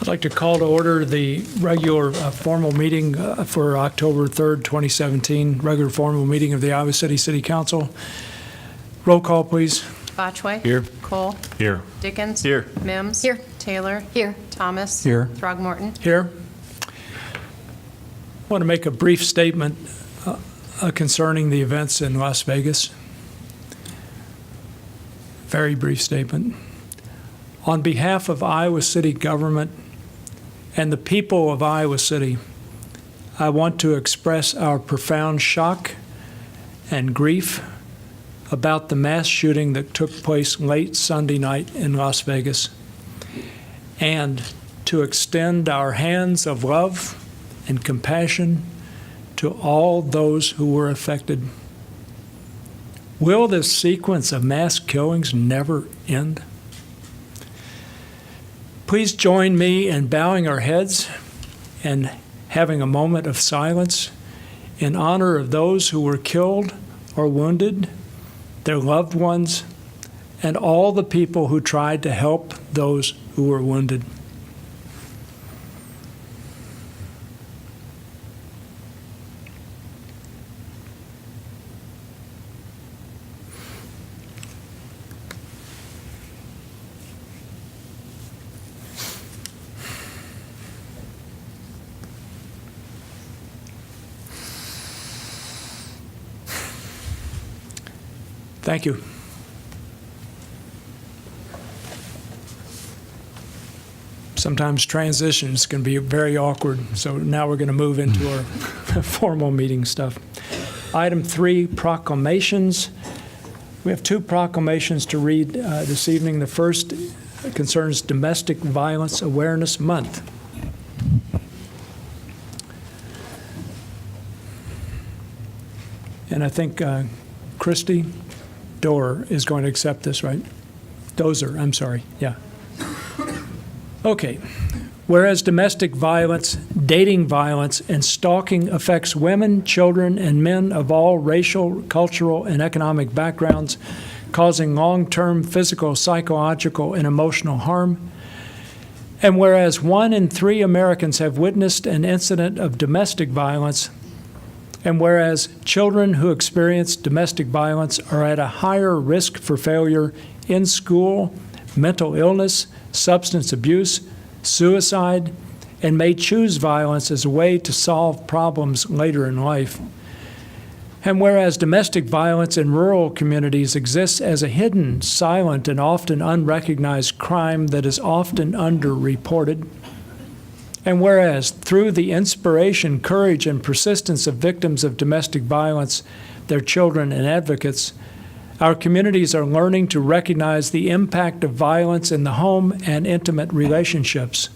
like to call to order the regular formal meeting for October 3rd, 2017, regular formal meeting of the Iowa City City Council. Roll call, please. Botchway. Here. Cole. Here. Dickens. Here. Mims. Here. Taylor. Here. Thomas. Here. Throgmorton. Here. I want to make a brief statement concerning the events in Las Vegas. Very brief statement. On behalf of Iowa City government and the people of Iowa City, I want to express our profound shock and grief about the mass shooting that took place late Sunday night in Las Vegas, and to extend our hands of love and compassion to all those who were affected. Will this sequence of mass killings never end? Please join me in bowing our heads and having a moment of silence in honor of those who were killed or wounded, their loved ones, and all the people who tried to help those who were wounded. Thank you. Sometimes transitions can be very awkward, so now we're going to move into our formal meeting stuff. Item 3, proclamations. We have 2 proclamations to read this evening. The first concerns Domestic Violence Awareness Month. And I think Christy Doer is going to accept this, right? Dozer, I'm sorry, yeah. Okay. Whereas domestic violence, dating violence, and stalking affects women, children, and men of all racial, cultural, and economic backgrounds, causing long-term physical, psychological, and emotional harm. And whereas 1 in 3 Americans have witnessed an incident of domestic violence, and whereas children who experience domestic violence are at a higher risk for failure in school, mental illness, substance abuse, suicide, and may choose violence as a way to solve problems later in life. And whereas domestic violence in rural communities exists as a hidden, silent, and often unrecognized crime that is often underreported. And whereas through the inspiration, courage, and persistence of victims of domestic violence, their children, and advocates, our communities are learning to recognize the impact of violence in the home and intimate relationships.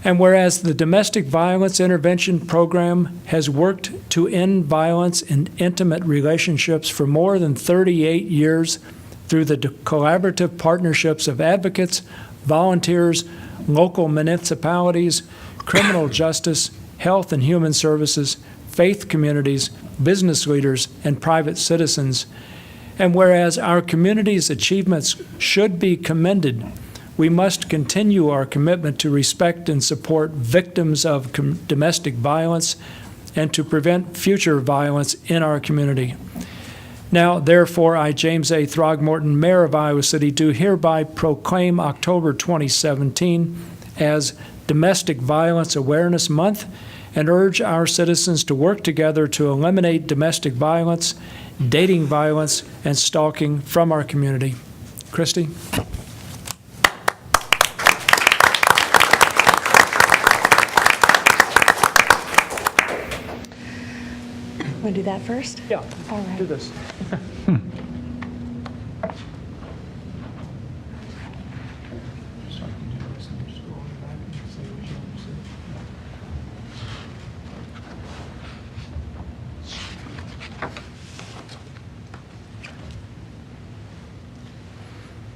And whereas the Domestic Violence Intervention Program has worked to end violence in intimate relationships for more than 38 years through the collaborative partnerships of advocates, volunteers, local municipalities, criminal justice, health and human services, faith communities, business leaders, and private citizens. And whereas our community's achievements should be commended, we must continue our commitment to respect and support victims of domestic violence and to prevent future violence in our community. Now, therefore, I, James A. Throgmorton, Mayor of Iowa City, do hereby proclaim October 2017 as Domestic Violence Awareness Month and urge our citizens to work together to eliminate domestic violence, dating violence, and stalking from our community. Christy? Want to do that first? Yeah, All right. do this.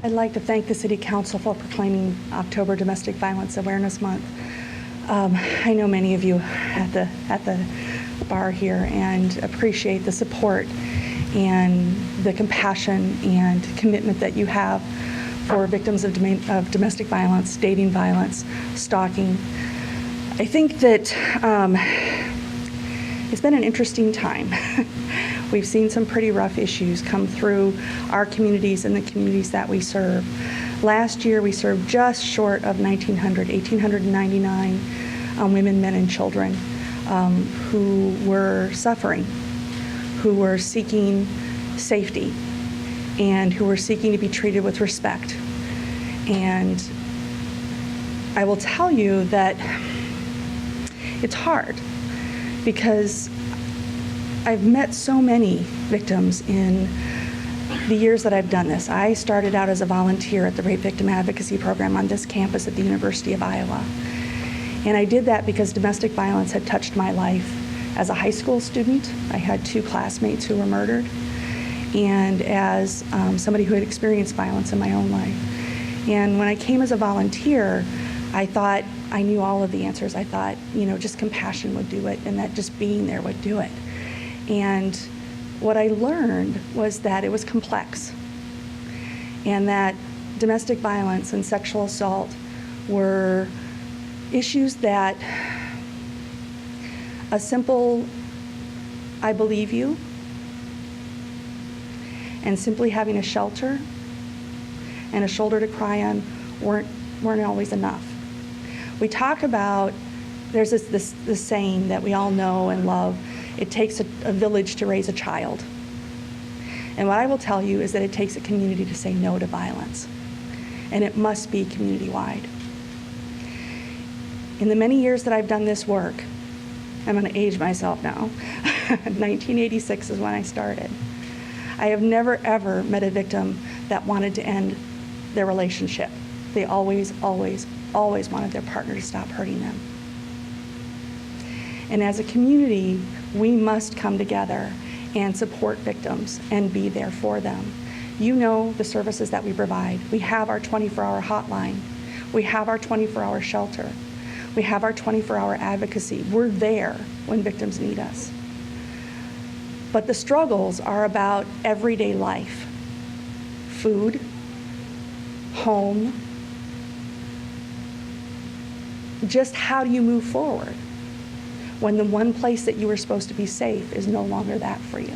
I'd like to thank the City Council for proclaiming October Domestic Violence Awareness Month. I know many of you at the bar here and appreciate the support and the compassion and commitment that you have for victims of domestic violence, dating violence, stalking. I think that it's been an interesting time. We've seen some pretty rough issues come through our communities and the communities that we serve. Last year, we served just short of 1,899 women, men, and children who were suffering, who were seeking safety, and who were seeking to be treated with respect. And I will tell you that it's hard because I've met so many victims in the years that I've done this. I started out as a volunteer at the Rape Victim Advocacy Program on this campus at the University of Iowa. And I did that because domestic violence had touched my life as a high school student. I had 2 classmates who were murdered. And as somebody who had experienced violence in my own life. And when I came as a volunteer, I thought I knew all of the answers. I thought, just compassion would do it, and that just being there would do it. And what I learned was that it was complex, and that domestic violence and sexual assault were issues that a simple, I believe you, and simply having a shelter and a shoulder to cry on weren't always enough. We talk about, there's this saying that we all know and love, it takes a village to raise a child. And what I will tell you is that it takes a community to say no to violence. And it must be community-wide. In the many years that I've done this work, I'm going to age myself now, 1986 is when I started. I have never, ever met a victim that wanted to end their relationship. They always, always, always wanted their partner to stop hurting them. And as a community, we must come together and support victims and be there for them. You know the services that we provide. We have our 24-hour hotline. We have our 24-hour shelter. We have our 24-hour advocacy. We're there when victims need us. But the struggles are about everyday life. Food, home, just how do you move forward when the one place that you were supposed to be safe is no longer that for you?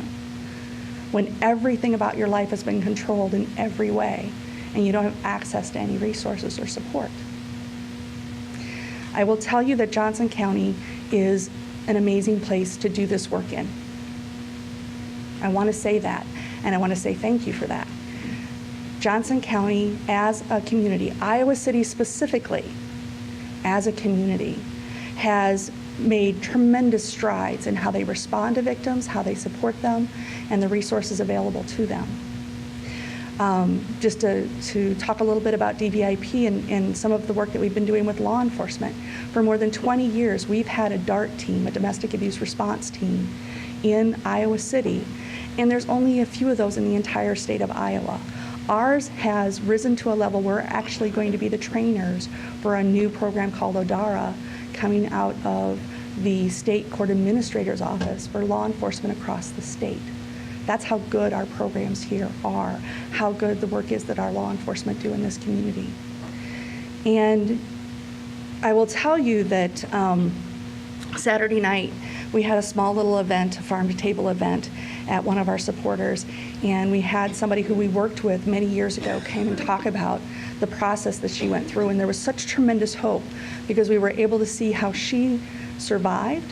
When everything about your life has been controlled in every way and you don't have access to any resources or support. I will tell you that Johnson County is an amazing place to do this work in. I want to say that, and I want to say thank you for that. Johnson County as a community, Iowa City specifically as a community, has made tremendous strides in how they respond to victims, how they support them, and the resources available to them. Just to talk a little bit about DVIP and some of the work that we've been doing with law enforcement. For more than 20 years, we've had a DART team, a domestic abuse response team, in Iowa City, and there's only a few of those in the entire state of Iowa. Ours has risen to a level where we're actually going to be the trainers for a new program called ODARA coming out of the State Court Administrator's Office for law enforcement across the state. That's how good our programs here are, how good the work is that our law enforcement do in this community. And I will tell you that Saturday night, we had a small little event, a farm-to-table event at one of our supporters, and we had somebody who we worked with many years ago came and talk about the process that she went through, and there was such tremendous hope because we were able to see how she survived,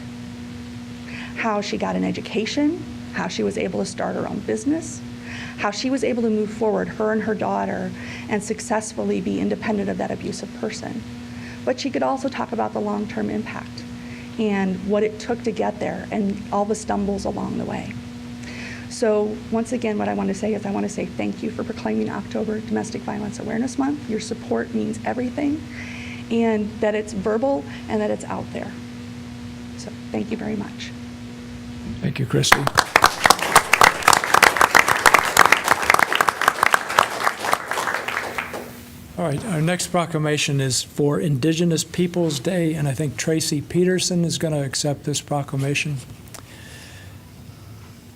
how she got an education, how she was able to start her own business, how she was able to move forward, her and her daughter, and successfully be independent of that abusive person. But she could also talk about the long-term impact and what it took to get there and all the stumbles along the way. So once again, what I want to say is I want to say thank you for proclaiming October Domestic Violence Awareness Month. Your support means everything, and that it's verbal and that it's out there. So thank you very much. Thank you, Christy. All right, our next proclamation is for Indigenous Peoples Day, and I think Tracy Peterson is going to accept this proclamation.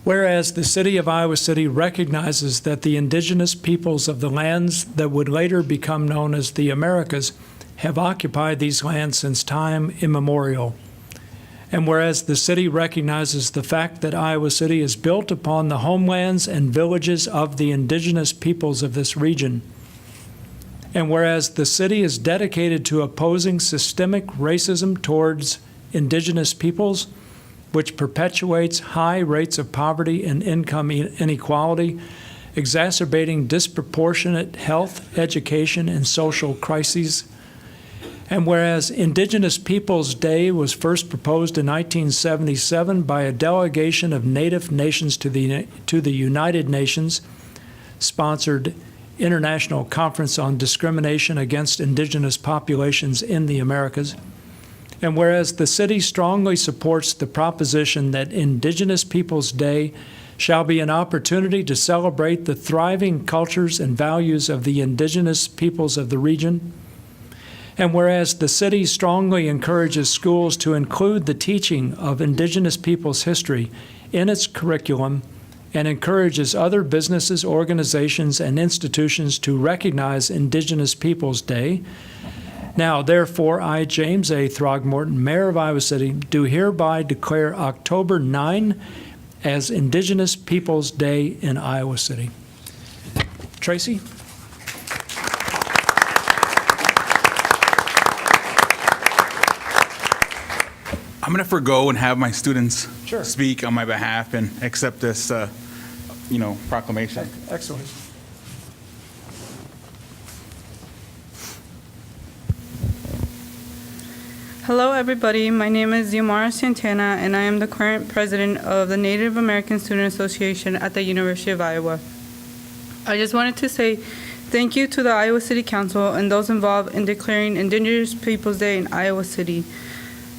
Whereas the City of Iowa City recognizes that the indigenous peoples of the lands that would later become known as the Americas have occupied these lands since time immemorial. And whereas the city recognizes the fact that Iowa City is built upon the homelands and villages of the indigenous peoples of this region. And whereas the city is dedicated to opposing systemic racism towards indigenous peoples, which perpetuates high rates of poverty and income inequality, exacerbating disproportionate health, education, and social crises. And whereas Indigenous Peoples Day was first proposed in 1977 by a delegation of Native nations to the United Nations sponsored International Conference on Discrimination Against Indigenous Populations in the Americas. And whereas the city strongly supports the proposition that Indigenous Peoples Day shall be an opportunity to celebrate the thriving cultures and values of the indigenous peoples of the region. And whereas the city strongly encourages schools to include the teaching of indigenous peoples' history in its curriculum and encourages other businesses, organizations, and institutions to recognize Indigenous Peoples Day. Now, therefore, I, James A. Throgmorton, Mayor of Iowa City, do hereby declare October 9 as Indigenous Peoples Day in Iowa City. Tracy? I'm going to forgo and have my students Sure. speak on my behalf and accept this, proclamation. Excellent. Hello, everybody. My name is Yamara Santana, and I am the current president of the Native American Student Association at the University of Iowa. I just wanted to say thank you to the Iowa City Council and those involved in declaring Indigenous Peoples Day in Iowa City.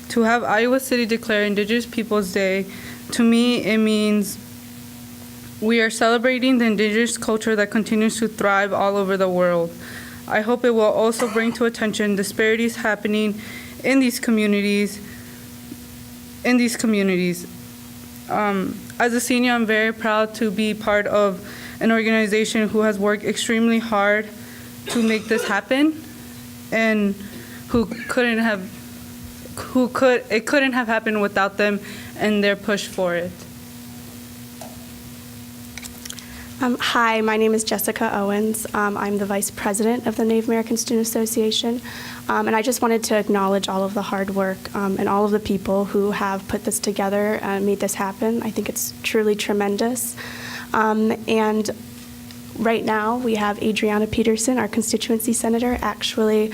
To have Iowa City declare Indigenous Peoples Day, to me, it means we are celebrating the indigenous culture that continues to thrive all over the world. I hope it will also bring to attention disparities happening in these communities. As a senior, I'm very proud to be part of an organization who has worked extremely hard to make this happen, and it couldn't have happened without them and their push for it. Hi, my name is Jessica Owens. I'm the Vice President of the Native American Student Association, and I just wanted to acknowledge all of the hard work and all of the people who have put this together and made this happen. I think it's truly tremendous. And right now, we have Adriana Peterson, our constituency senator, actually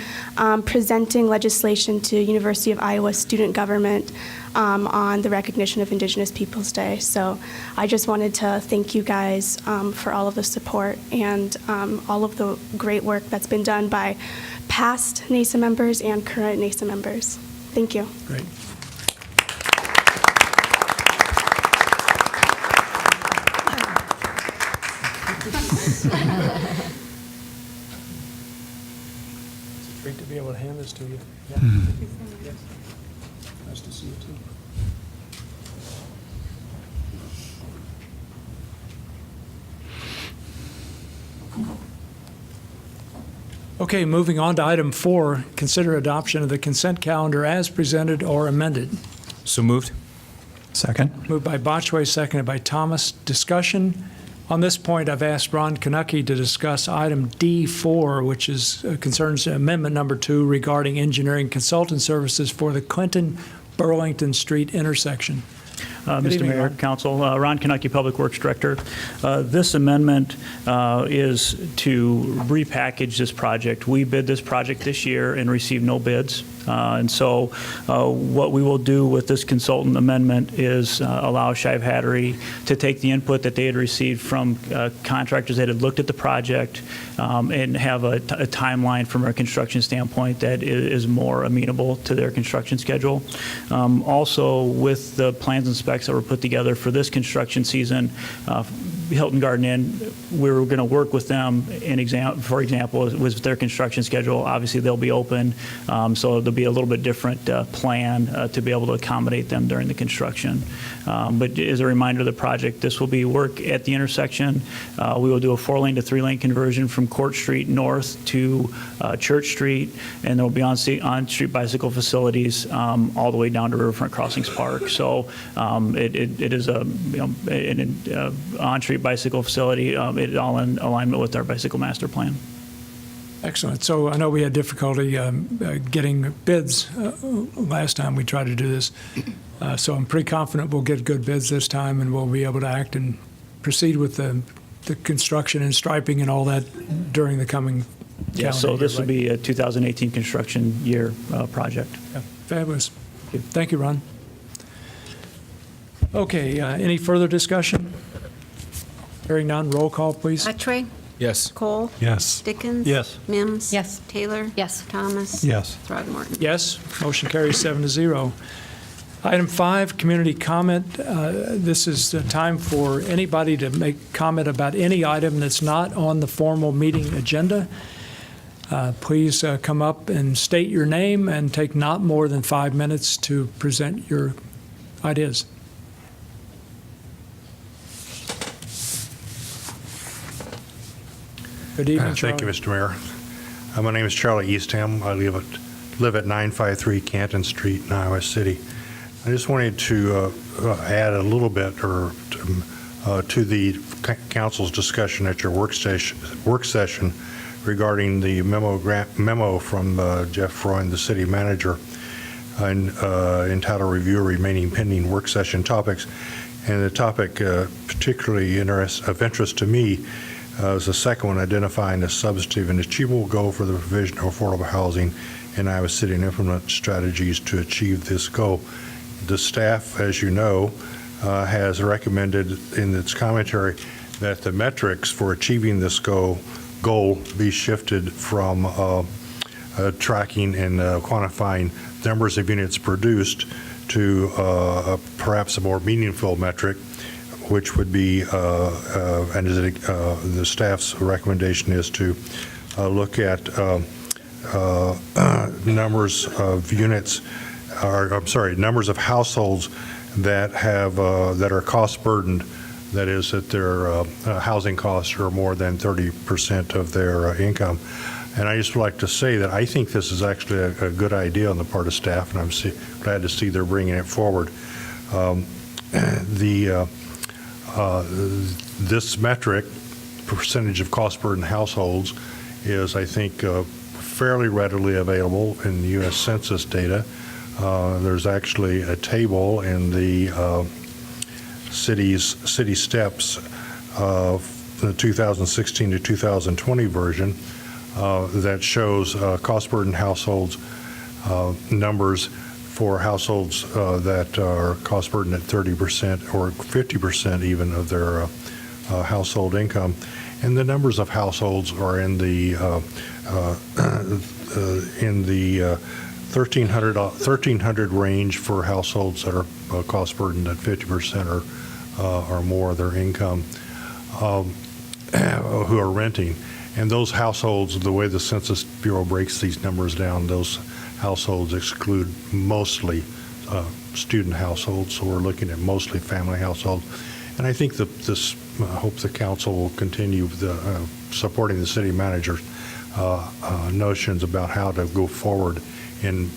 presenting legislation to University of Iowa student government on the recognition of Indigenous Peoples Day. So I just wanted to thank you guys for all of the support and all of the great work that's been done by past NASA members and current NASA members. Thank you. Great. It's great to be able to hand this to you. Yeah. Yes. Nice to see you too. Okay, moving on to item 4, consider adoption of the consent calendar as presented or amended. So moved. Second. Moved by Botchway, seconded by Thomas. Discussion. On this point, I've asked Ron Konecki to discuss item D4, which concerns amendment number 2 regarding engineering consultant services for the Clinton-Burlington Street intersection. Mr. evening, Mayor, Ron. Council, Ron Konecki, Public Works Director. This amendment is to repackage this project. We bid this project this year and received no bids. And so what we will do with this consultant amendment is allow Shive Hattery to take the input that they had received from contractors that had looked at the project and have a timeline from a construction standpoint that is more amenable to their construction schedule. Also, with the plans and specs that were put together for this construction season, Hilton Garden Inn, we were going to work with them, for example, with their construction schedule. Obviously, they'll be open, so there'll be a little bit different plan to be able to accommodate them during the construction. But as a reminder of the project, this will be work at the intersection. We will do a 4-lane to 3-lane conversion from Court Street north to Church Street, and there will be on-street bicycle facilities all the way down to Riverfront Crossings Park. So it is an on-street bicycle facility, all in alignment with our bicycle master plan. Excellent. So I know we had difficulty getting bids last time we tried to do this. So I'm pretty confident we'll get good bids this time, and we'll be able to act and proceed with the construction and striping and all that during the coming calendar Yeah, so year, this will right? be a 2018 construction year project. Yeah, fabulous. Thank you, Ron. Okay, any further discussion? Hearing none, roll call, please. Petray, Yes. Cole, Yes. Dickens. Yes. Mims. Yes. Taylor. Yes. Thomas. Yes. Throgmorton. Yes, motion carries 7-0. Item 5, community comment. This is the time for anybody to make comment about any item that's not on the formal meeting agenda. Please come up and state your name and take not more than 5 minutes to present your ideas. Good evening, Charlie. Thank you, Mr. Mayor. My name is Charlie Eastham. I live at 953 Canton Street in Iowa City. I just wanted to add a little bit to the council's discussion at your work session regarding the memo from Jeff Freund, the city manager, entitled Review Remaining Pending Work Session Topics. And the topic particularly of interest to me is the second one, identifying a substantive and achievable goal for the provision of affordable housing in Iowa City and implement strategies to achieve this goal. The staff, as you know, has recommended in its commentary that the metrics for achieving this goal be shifted from tracking and quantifying numbers of units produced to perhaps a more meaningful metric, which would be, and the staff's recommendation is to look at numbers of units, numbers of households that have that are cost burdened. That is, that their housing costs are more than 30% of their income. And I just would like to say that I think this is actually a good idea on the part of staff, and I'm glad to see they're bringing it forward. This metric, percentage of cost burdened households, is, I think, fairly readily available in the U.S. Census data. There's actually a table in the city steps of the 2016 to 2020 version that shows cost burdened households numbers for households that are cost burdened at 30% or 50% even of their household income. And the numbers of households are in the 1,300 range for households that are cost burdened at 50% or more of their income who are renting. And those households, the way the Census Bureau breaks these numbers down, those households exclude mostly student households, so we're looking at mostly family households. And I think I hope the council will continue supporting the city manager's notions about how to go forward in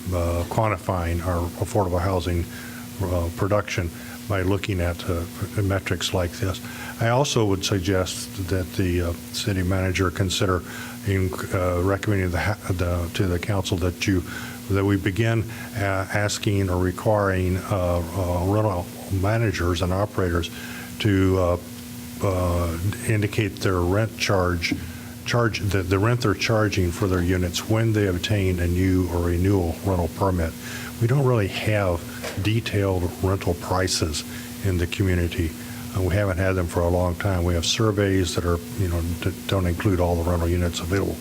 quantifying our affordable housing production by looking at metrics like this. I also would suggest that the city manager consider recommending to the council that we begin asking or requiring rental managers and operators to indicate their rent the rent they're charging for their units when they obtain a new or renewal rental permit. We don't really have detailed rental prices in the community. We haven't had them for a long time. We have surveys that are, don't include all the rental units available.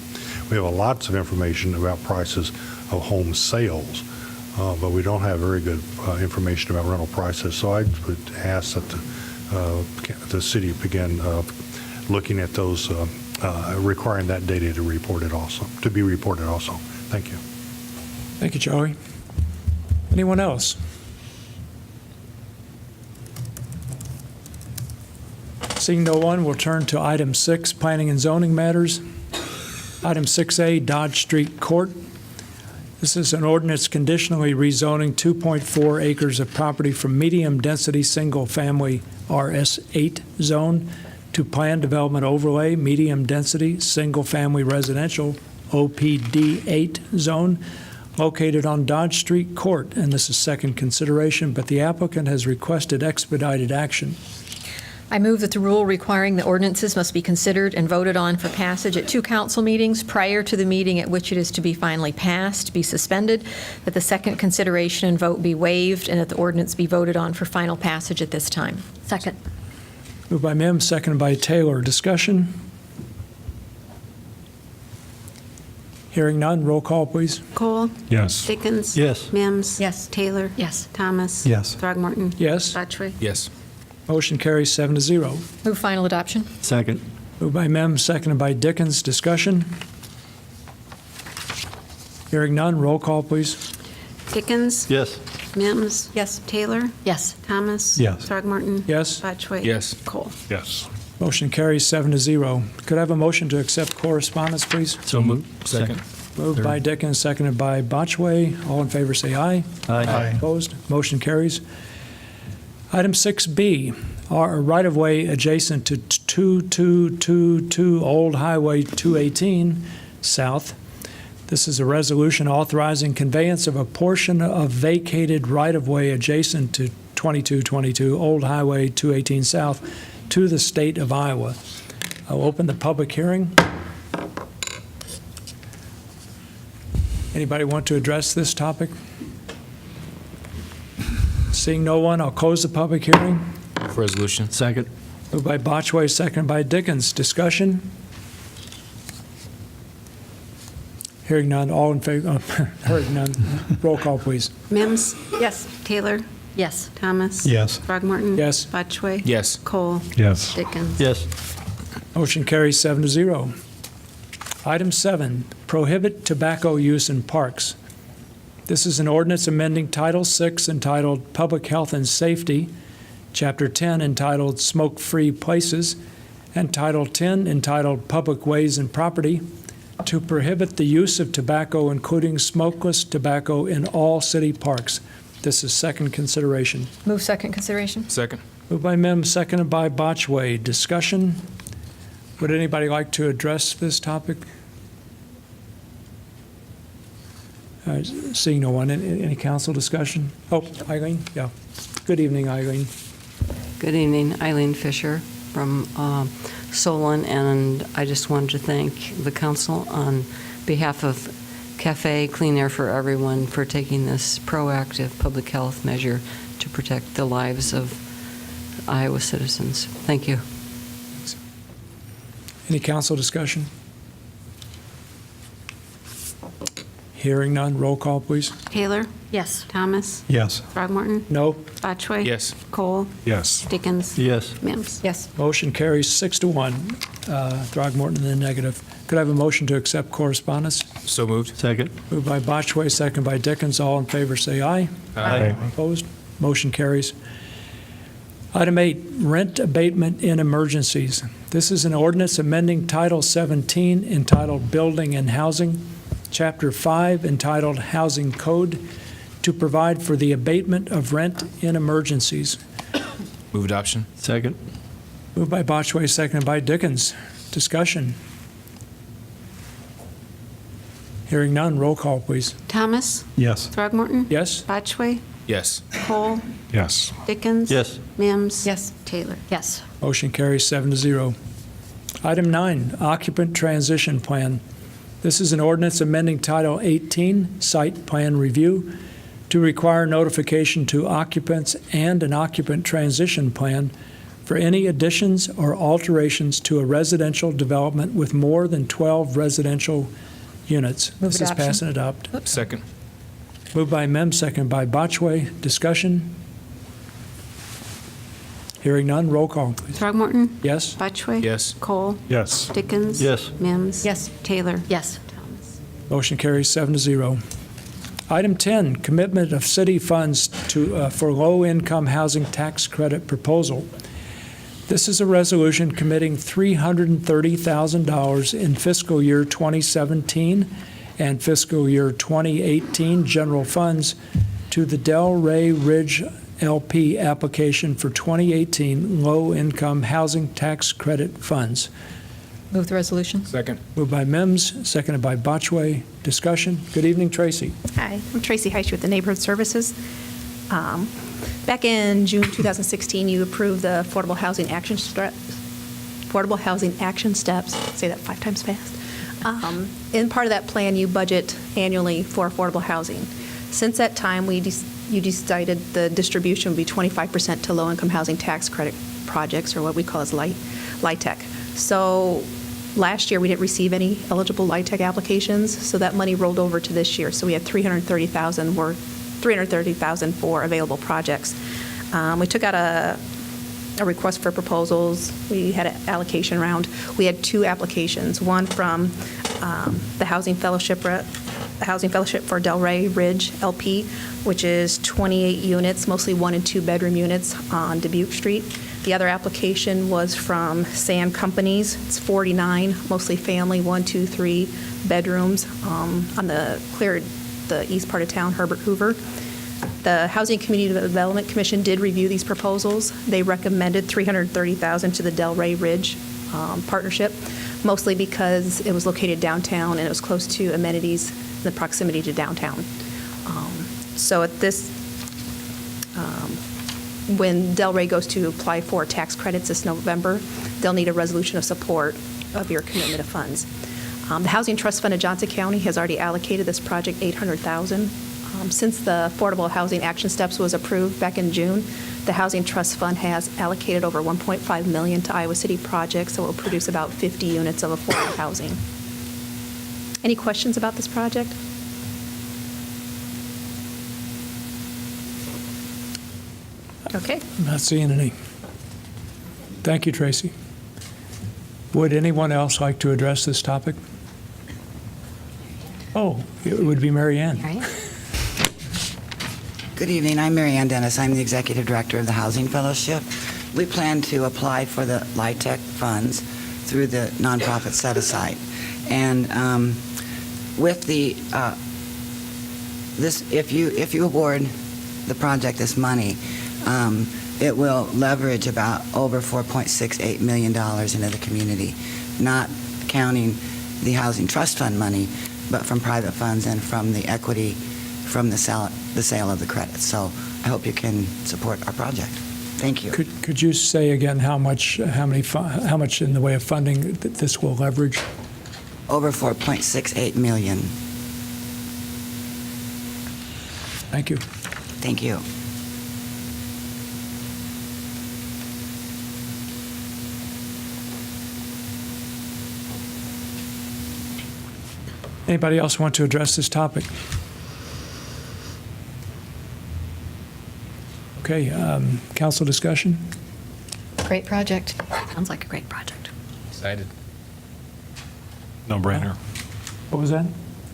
We have lots of information about prices of home sales, but we don't have very good information about rental prices. So I would ask that the city begin looking at those, requiring that data to be reported also. Thank you. Thank you, Charlie. Anyone else? Seeing no one, we'll turn to item 6, planning and zoning matters. Item 6A, Dodge Street Court. This is an ordinance conditionally rezoning 2.4 acres of property from medium-density single-family RS8 zone to planned development overlay, medium-density single-family residential OPD8 zone located on Dodge Street Court, and this is second consideration, but the applicant has requested expedited action. I move that the rule requiring the ordinances must be considered and voted on for passage at 2 council meetings prior to the meeting at which it is to be finally passed be suspended, that the second consideration and vote be waived, and that the ordinance be voted on for final passage at this time. Second. Moved by Mims, seconded by Taylor. Discussion? Hearing none, roll call, please. Cole. Yes. Dickens. Yes. Mims. Yes. Taylor. Yes. Thomas. Yes. Throgmorton. Yes. Botchway. Yes. Motion carries 7-0. Move final adoption. Second. Moved by Mims, seconded by Dickens. Discussion? Hearing none, roll call, please. Dickens. Yes. Mims. Yes. Taylor. Yes. Thomas. Yes. Throgmorton. Yes. Botchway. Yes. Cole. Yes. Motion carries 7-0. Could I have a motion to accept correspondence, please? So moved. Second. Moved by Dickens, seconded by Botchway. All in favor, say aye. Aye. Opposed? Motion carries. Item 6B, our right-of-way adjacent to 2222 Old Highway 218 South. This is a resolution authorizing conveyance of a portion of vacated right-of-way adjacent to 2222 Old Highway 218 South to the state of Iowa. I'll open the public hearing. Anybody want to address this topic? Seeing no one, I'll close the public hearing. Resolution. Second. Moved by Botchway, seconded by Dickens. Discussion? Hearing none, all in favor, hearing none. Roll call, please. Mims. Yes. Taylor. Yes. Thomas. Yes. Throgmorton. Yes. Botchway. Yes. Cole. Yes. Dickens. Yes. Motion carries 7-0. Item 7, prohibit tobacco use in parks. This is an ordinance amending Title VI entitled Public Health and Safety, Chapter 10 entitled Smoke-Free Places, and Title 10 entitled Public Ways and Property, to prohibit the use of tobacco, including smokeless tobacco, in all city parks. This is second consideration. Move second consideration. Second. Moved by Mims, seconded by Botchway. Discussion? Would anybody like to address this topic? Seeing no one, any council discussion? Oh, Eileen? Yeah. Good evening, Eileen. Good evening, Eileen Fisher from Solon, and I just wanted to thank the council on behalf of Cafe Clean Air for Everyone for taking this proactive public health measure to protect the lives of Iowa citizens. Thank you. Any council discussion? Hearing none, roll call, please. Taylor. Yes. Thomas. Yes. Throgmorton. No. Botchway. Yes. Cole. Yes. Dickens. Yes. Mims. Yes. Motion carries 6-1. Throgmorton in the negative. Could I have a motion to accept correspondence? So moved. Second. Moved by Botchway, second by Dickens. All in favor, say aye. Aye. Opposed? Motion carries. Item 8, rent abatement in emergencies. This is an ordinance amending Title 17 entitled Building and Housing, Chapter 5 entitled Housing Code, to provide for the abatement of rent in emergencies. Move adoption. Second. Moved by Botchway, seconded by Dickens. Discussion. Hearing none, roll call, please. Thomas. Yes. Throgmorton. Yes? Botchway. Yes. Cole. Yes. Dickens. Yes. Mims. Yes. Taylor. Yes. Motion carries 7-0. Item 9, occupant transition plan. This is an ordinance amending Title 18, Site Plan Review, to require notification to occupants and an occupant transition plan for any additions or alterations to a residential development with more than 12 residential units. Move This is adoption. pass and adopt. Second. Moved by Mims, second by Botchway. Discussion? Hearing none, roll call, please. Throgmorton? Yes? Batchway? Yes. Cole? Yes. Dickens? Yes. Mims? Yes. Taylor? Yes. Thomas? Motion carries 7-0. Item 10, commitment of city funds for low-income housing tax credit proposal. This is a resolution committing $330,000 in fiscal year 2017 and fiscal year 2018 general funds to the Delray Ridge LP application for 2018 low-income housing tax credit funds. Move the resolution. Second. Moved by Mims, seconded by Botchway. Discussion? Good evening, Tracy. Hi, I'm Tracy Heisch with the Neighborhood Services. Back in June 2016, you approved the Affordable Housing Action Steps. Say that 5 times fast. In part of that plan, you budget annually for affordable housing. Since that time, you decided the distribution would be 25% to low-income housing tax credit projects, or what we call as LIHTC. So last year, we didn't receive any eligible LIHTC applications, so that money rolled over to this year. So we had $330,000 for available projects. We took out a request for proposals. We had an allocation round. We had 2 applications, one from the Housing Fellowship for Delray Ridge LP, which is 28 units, mostly 1 and 2 bedroom units on Dubuque Street. The other application was from Sand Companies. It's 49, mostly family, 1, 2, 3 bedrooms on the east part of town, Herbert Hoover. The Housing Community Development Commission did review these proposals. They recommended $330,000 to the Delray Ridge partnership, mostly because it was located downtown and it was close to amenities in the proximity to downtown. So at this, when Delray goes to apply for tax credits this November, they'll need a resolution of support of your commitment of funds. The Housing Trust Fund of Johnson County has already allocated this project $800,000. Since the Affordable Housing Action Steps was approved back in June, the Housing Trust Fund has allocated over $1.5 million to Iowa City projects, so it will produce about 50 units of affordable housing. Any questions about this project? Okay. I'm not seeing any. Thank you, Tracy. Would anyone else like to address this topic? Oh, it would be Mary Ann. Good evening. I'm Mary Ann Dennis. I'm the Executive Director of the Housing Fellowship. We plan to apply for the LIHTC funds through the nonprofit set-aside. And with the if you award the project this money, it will leverage about over $4.68 million into the community, not counting the Housing Trust Fund money, but from private funds and from the equity from the sale of the credits. So I hope you can support our project. Thank you. Could you say again how much in the way of funding that this will leverage? Over $4.68 million. Thank you. Thank you. Anybody else want to address this topic? Okay, council discussion? Great project. Sounds like a great project. Excited. No-brainer. What was that?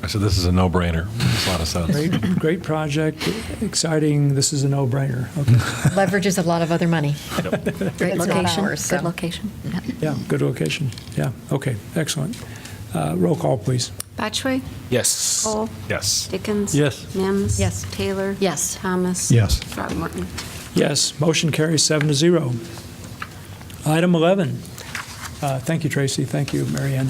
I said this is a no-brainer. Makes a lot of sense. Great project, exciting, this is a no-brainer. Okay. Leverages a lot of other money. Great It's not location. ours, so. Good location. Yep. Yeah, good location. Yeah, okay, excellent. Roll call, please. Batchway? Yes. Cole? Yes. Dickens? Yes. Mims? Yes. Taylor? Yes. Thomas? Yes. Throgmorton? Yes, motion carries 7-0. Item 11. Thank you, Tracy. Thank you, Mary Ann.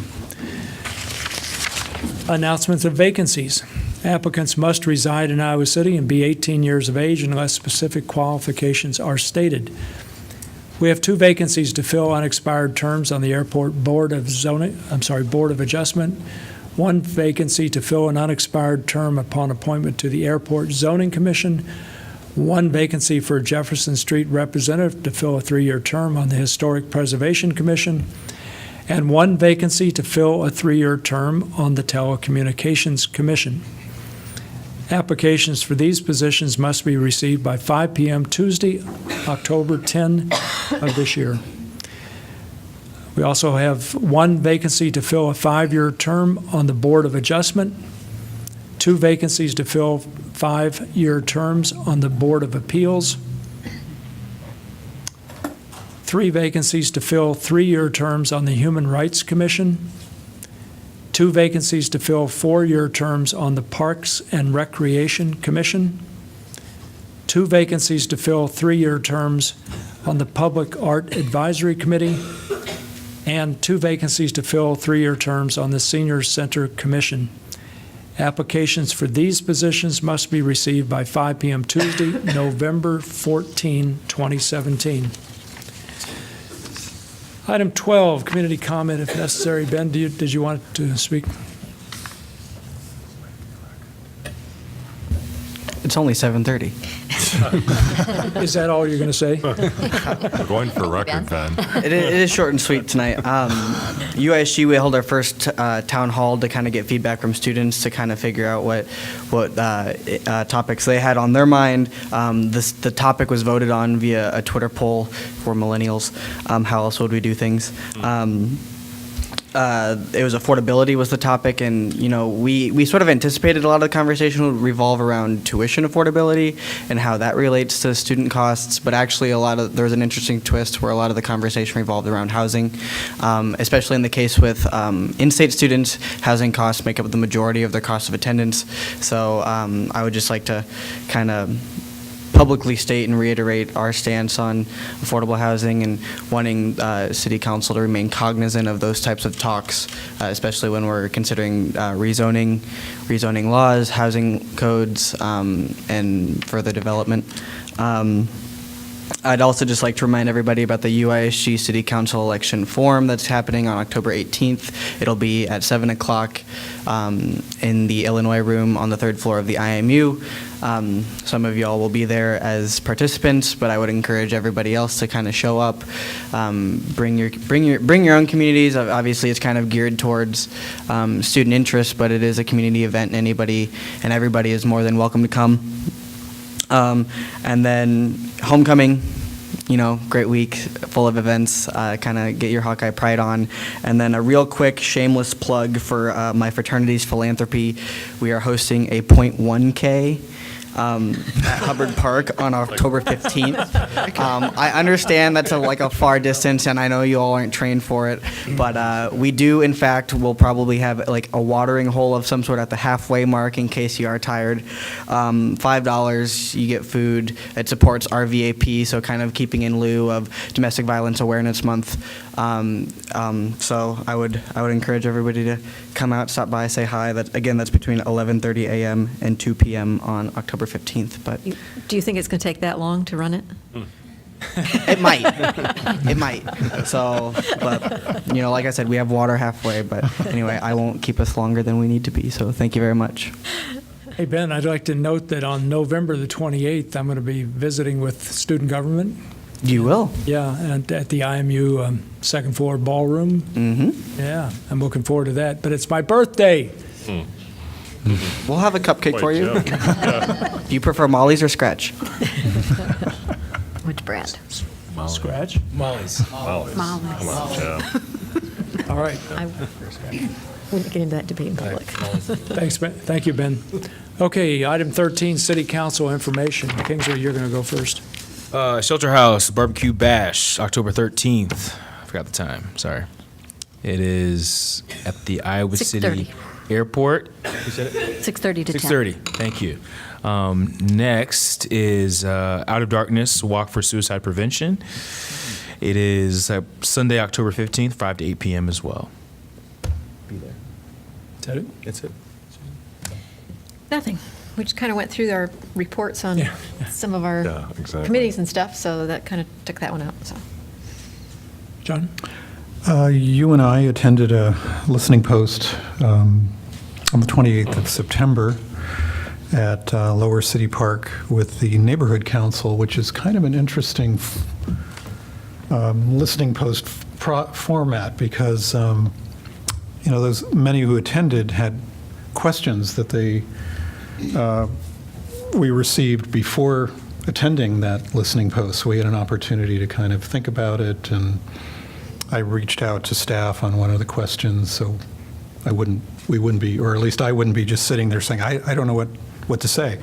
Announcements of vacancies. Applicants must reside in Iowa City and be 18 years of age unless specific qualifications are stated. We have 2 vacancies to fill unexpired terms on the Airport Board of Adjustment. 1 vacancy to fill an unexpired term upon appointment to the Airport Zoning Commission. 1 vacancy for a Jefferson Street representative to fill a 3-year term on the Historic Preservation Commission. And 1 vacancy to fill a 3-year term on the Telecommunications Commission. Applications for these positions must be received by 5 p.m. Tuesday, October 10 of this year. We also have one vacancy to fill a 5-year term on the Board of Adjustment, 2 vacancies to fill 5-year terms on the Board of Appeals, 3 vacancies to fill 3-year terms on the Human Rights Commission, 2 vacancies to fill 4-year terms on the Parks and Recreation Commission, 2 vacancies to fill 3-year terms on the Public Art Advisory Committee, and 2 vacancies to fill 3-year terms on the Senior Center Commission. Applications for these positions must be received by 5 p.m. Tuesday, November 14, 2017. Item 12, community comment if necessary. Ben, did you want to speak? It's only 7:30. Is that all you're going to say? We're going for a record, Ben. It is short and sweet tonight. UISG, we held our first town hall to kind of get feedback from students to kind of figure out what topics they had on their mind. The topic was voted on via a Twitter poll for millennials. How else would we do things? It was affordability was the topic, and we sort of anticipated a lot of the conversation would revolve around tuition affordability and how that relates to student costs, but actually there was an interesting twist where a lot of the conversation revolved around housing, especially in the case with in-state students. Housing costs make up the majority of their cost of attendance, so I would just like to kind of publicly state and reiterate our stance on affordable housing and wanting City Council to remain cognizant of those types of talks, especially when we're considering rezoning laws, housing codes, and further development. I'd also just like to remind everybody about the UISG City Council election forum that's happening on October 18th. It'll be at 7 o'clock in the Illinois room on the 3rd floor of the IMU. Some of y'all will be there as participants, but I would encourage everybody else to kind of show up, bring your own communities. Obviously, it's kind of geared towards student interest, but it is a community event, and anybody and everybody is more than welcome to come. And then homecoming, great week full of events, kind of get your Hawkeye pride on. And then a real quick shameless plug for my fraternity's philanthropy. We are hosting a 0.1K at Hubbard Park on October 15th. I understand that's a far distance, and I know you all aren't trained for it, but we do, in fact, we'll probably have a watering hole of some sort at the halfway mark in case you are tired. $5, you get food. It supports RVAP, so kind of keeping in lieu of Domestic Violence Awareness Month. So I would encourage everybody to come out, stop by, say hi. That's between 11:30 a.m. and 2 p.m. on October 15th. But Do you think it's going to take that long to run it? it might. It might. So, but, like I said, we have water halfway. But anyway, I won't keep us longer than we need to be. So thank you very much. Hey, Ben, I'd like to note that on November the 28th, I'm going to be visiting with student government. You will? Yeah, and at the IMU second floor ballroom. Mm-hmm. Yeah, I'm looking forward to that. But it's my birthday. We'll have a cupcake for you. Do you prefer Molly's or Scratch? Which brand? Scratch? Molly's. Molly's. All right. I wouldn't get into that debate in public. Thanks, Ben. Thank you, Ben. Okay, item 13, City Council information. Kingsley, you're going to go first. Shelter House Barbecue Bash, October 13th. I forgot the time. Sorry. It is at the Iowa City Airport. You said it? 6:30 to 10. 6:30. Thank you. Next is Out of Darkness Walk for Suicide Prevention. It is Sunday, October 15th, 5 to 8 p.m. as well. Be there. Is that it? That's it. Nothing. We just kind of went through our reports on some of our committees and stuff, so that kind of took that one out. So, John? You and I attended a listening post on the 28th of September at Lower City Park with the Neighborhood Council, which is kind of an interesting listening post format because, those many who attended had questions that they we received before attending that listening post. We had an opportunity to kind of think about it, and I reached out to staff on one of the questions, so we wouldn't be, or at least I wouldn't be just sitting there saying, I don't know what to say.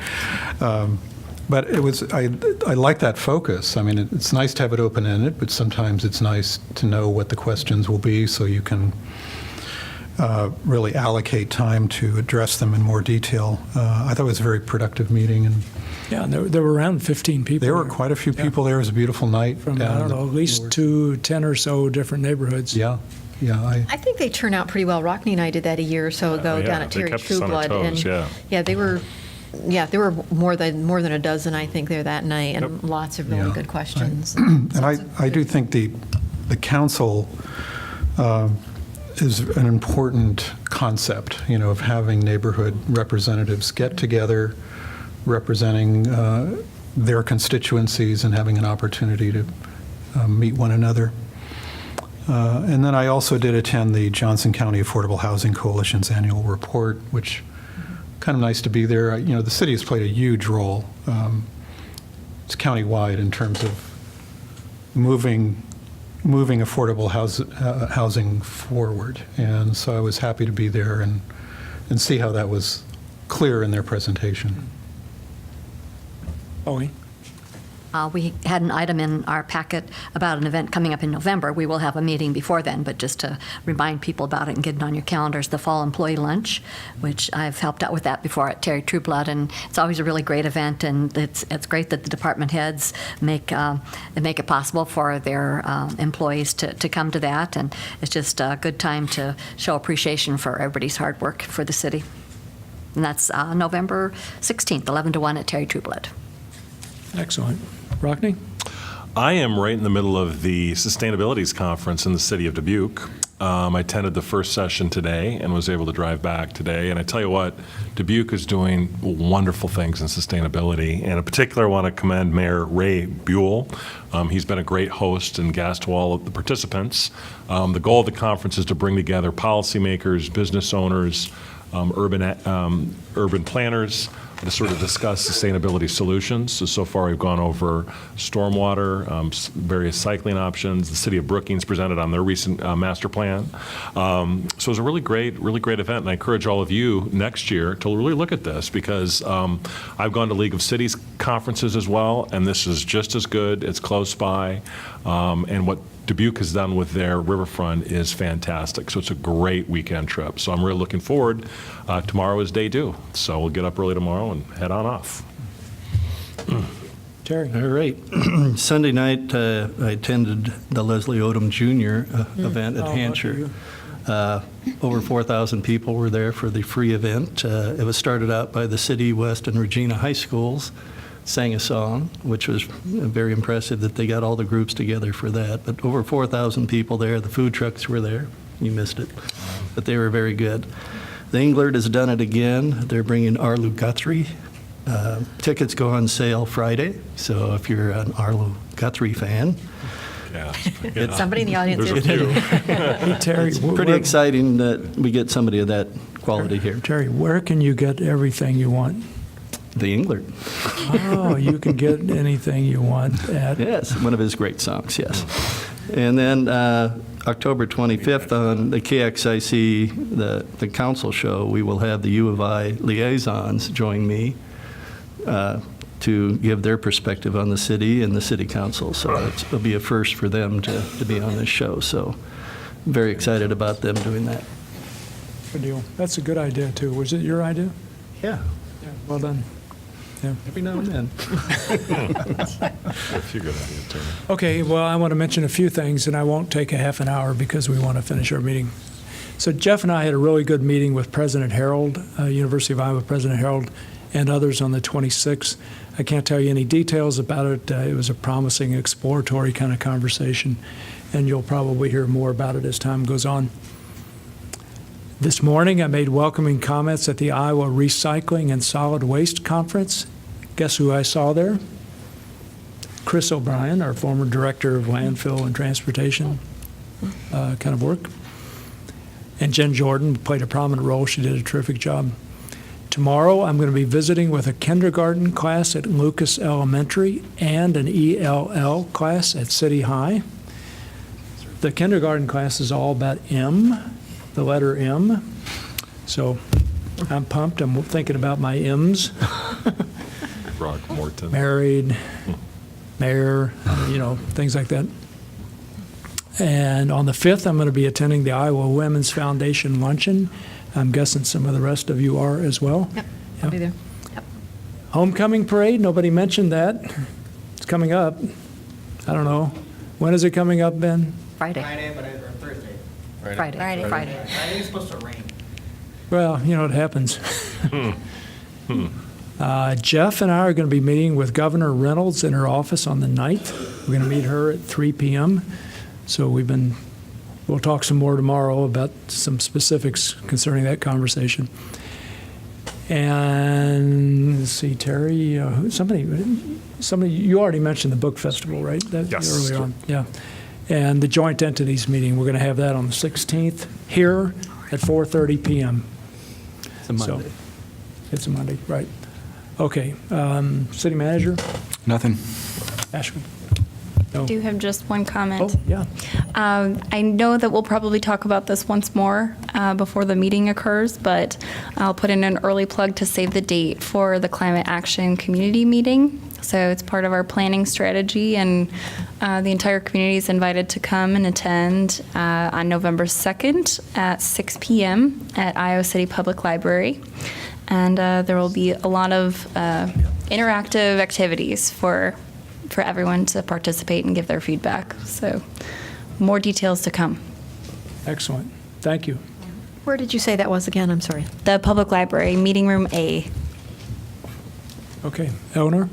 But it was, I like that focus. I mean, it's nice to have it open-ended, but sometimes it's nice to know what the questions will be so you can really allocate time to address them in more detail. I thought it was a very productive meeting. And Yeah, and there were around 15 people. there were quite a few people there. It was a beautiful night. From, down I don't in the know, at least lower- 10 or so different neighborhoods. Yeah, I think they turn out pretty well. Rockne and I did that a year or so ago down at they Terry kept us on our Trueblood. toes, And yeah. there were more than a dozen, I think, there that night, and lots of really Yeah. good questions. And I do think the council is an important concept, of having neighborhood representatives get together, representing their constituencies and having an opportunity to meet one another. And then I also did attend the Johnson County Affordable Housing Coalition's annual report, which kind of nice to be there. The city has played a huge role. It's countywide in terms of moving affordable housing forward. And so I was happy to be there and see how that was clear in their presentation. Bowie? We had an item in our packet about an event coming up in November. We will have a meeting before then, but just to remind people about it and get it on your calendars, the Fall Employee Lunch, which I've helped out with that before at Terry Trueblood, and it's always a really great event, and it's great that the department heads make it possible for their employees to come to that, and it's just a good time to show appreciation for everybody's hard work for the city. And that's November 16th, 11 to 1 at Terry Trueblood. Excellent. Rockne? I am right in the middle of the Sustainabilities Conference in the city of Dubuque. I attended the first session today and was able to drive back today. And I tell you what, Dubuque is doing wonderful things in sustainability. And in particular, I want to commend Mayor Ray Buell. He's been a great host and guest to all of the participants. The goal of the conference is to bring together policymakers, business owners, urban planners, to sort of discuss sustainability solutions. So far we've gone over stormwater, various cycling options. The city of Brookings presented on their recent master plan. So it was a really great event, and I encourage all of you next year to really look at this, because I've gone to League of Cities conferences as well, and this is just as good. It's close by, and what Dubuque has done with their riverfront is fantastic. So it's a great weekend trip. So I'm really looking forward. Tomorrow is day 2, so we'll get up early tomorrow and head on off. Terry? All right. Sunday night, I attended the Leslie Odom Jr. Event at Hansher. Over 4,000 people were there for the free event. It was started out by the City, West, and Regina High Schools. Sang a song, which was very impressive that they got all the groups together for that. But over 4,000 people there. The food trucks were there. You missed it. But they were very good. The Englert has done it again. They're bringing Arlo Guthrie. Tickets go on sale Friday. So if you're an Arlo Guthrie fan, Somebody in the audience There's a is. few. Terry, it's pretty exciting that we get somebody of that quality here. Terry, where can you get everything you want? The Englert. Oh, you can get anything you want at... Yes, one of his great songs, yes. And then October 25th on the KXIC, the council show, we will have the U of I liaisons join me to give their perspective on the city and the city council. So it'll be a first for them to be on this show. So I'm very excited about them doing that. Good deal. That's a good idea, too. Was it your idea? Yeah. Yeah, well done. Yeah. Every now and then. A few good ideas, Terry. Okay, well, I want to mention a few things, and I won't take a half an hour because we want to finish our meeting. So Jeff and I had a really good meeting with President Harold, University of Iowa President Harold, and others on the 26th. I can't tell you any details about it. It was a promising, exploratory kind of conversation, and you'll probably hear more about it as time goes on. This morning, I made welcoming comments at the Iowa Recycling and Solid Waste Conference. Guess who I saw there? Chris O'Brien, our former director of landfill and transportation kind of work. And Jen Jordan played a prominent role. She did a terrific job. Tomorrow, I'm going to be visiting with a kindergarten class at Lucas Elementary and an ELL class at City High. The kindergarten class is all about M, the letter M. So I'm pumped. I'm thinking about my M's. Throckmorton. Married, mayor, things like that. And on the 5th, I'm going to be attending the Iowa Women's Foundation Luncheon. I'm guessing some of the rest of you are as well. Yep, I'll be there. Yep. Homecoming parade, nobody mentioned that. It's coming up. I don't know. When is it coming up, Ben? Friday. But or Thursday. Friday. Friday is supposed to rain. Well, it happens. Jeff and I are going to be meeting with Governor Reynolds in her office on the 9th. We're going to meet her at 3 p.m. So we'll talk some more tomorrow about some specifics concerning that conversation. And let's see, Terry, somebody, you already mentioned the book festival, right? Yes. Earlier on, yeah. And the joint entities meeting, we're going to have that on the 16th here at 4:30 p.m. It's a Monday. It's a Monday, right. Okay, city manager, Nothing. Ashwin. I do have just one comment. Oh, yeah. I know that we'll probably talk about this once more before the meeting occurs, but I'll put in an early plug to save the date for the Climate Action Community Meeting. So it's part of our planning strategy, and the entire community is invited to come and attend on November 2nd at 6 p.m. at Iowa City Public Library. And there will be a lot of interactive activities for everyone to participate and give their feedback. So more details to come. Excellent. Thank you. Where did you say that was again? I'm sorry. The Public Library, Meeting Room A. Okay, Eleanor?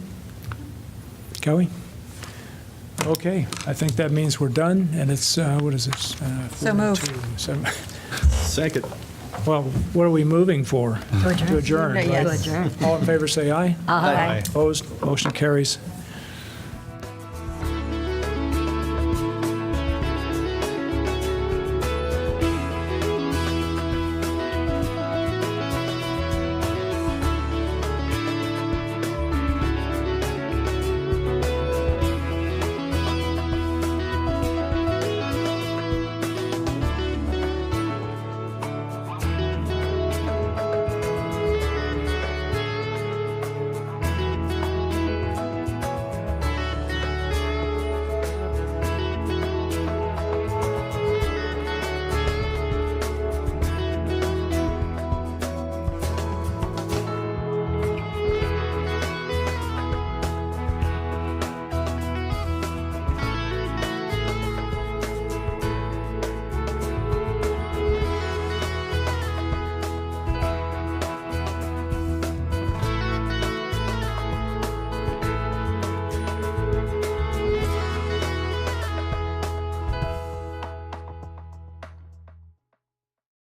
Kelly? Okay, I think that means we're done, and it's, what is this? So moved. 4:02. Second. Well, what are we moving for? To adjourn. To adjourn. Yes. All in favor, say aye. Aye. Opposed? Motion carries.